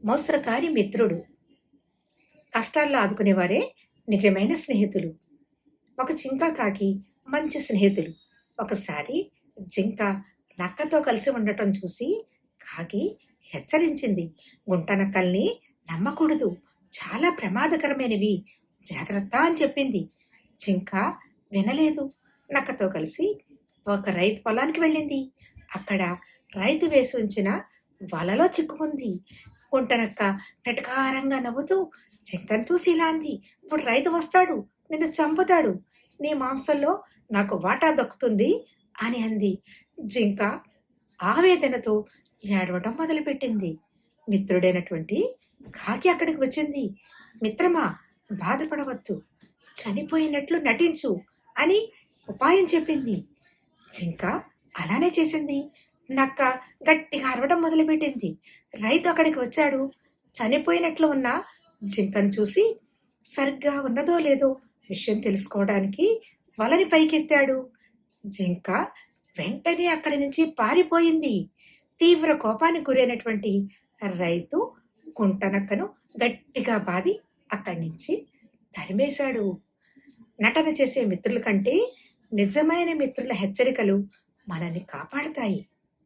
మోసకారి మిత్రుడు. కష్టాల్లో ఆదుకునేవారే నిజమైన స్నేహితులు. ఒక జింక, కాకి మంచి స్నేహితులు. ఒకసారి జింక నక్కతో కలిసి ఉండటం చూసి కాకి హెచ్చరించింది. గుంటనక్కల్ని నమ్మకూడదు. చాలా ప్రమాదకరమైనవి. జాగ్రత్త అని చెప్పింది. జింక వినలేదు. నక్కతో కలిసి ఒక రైతు పొలానికి వెళ్ళింది. అక్కడ రైతు వేసి ఉంచిన వలలో చిక్కుకుంది. గుంటనక్క వెటకారంగా నవ్వుతూ జింకను చూసి ఇలా అంది, ఇప్పుడు రైతు వస్తాడు, నిన్ను చంపుతాడు, నీ మాంసంలో నాకు వాటా దక్కుతుంది అని అంది. జింక ఆవేదనతో ఏడవటం మొదలుపెట్టింది. మిత్రుడైనటువంటి కాకి అక్కడికి వచ్చింది. మిత్రమా, బాధపడవద్దు, చనిపోయినట్లు నటించు అని ఉపాయం చెప్పింది. జింక అలానే చేసింది. నక్క గట్టిగా అరవడం మొదలుపెట్టింది. రైతు అక్కడికి వచ్చాడు. చనిపోయినట్లు ఉన్న జింకను చూసి సరిగ్గా ఉన్నదో లేదో విషయం తెలుసుకోవడానికి వలని పైకెత్తాడు. జింక వెంటనే అక్కడి నుంచి పారిపోయింది. తీవ్ర కోపానికి గురైనటువంటి రైతు గుంటనక్కను గట్టిగా బాది అక్కడి నుంచి తరిమేశాడు. నటన చేసే మిత్రుల కంటే నిజమైన మిత్రుల హెచ్చరికలు మనల్ని కాపాడతాయి.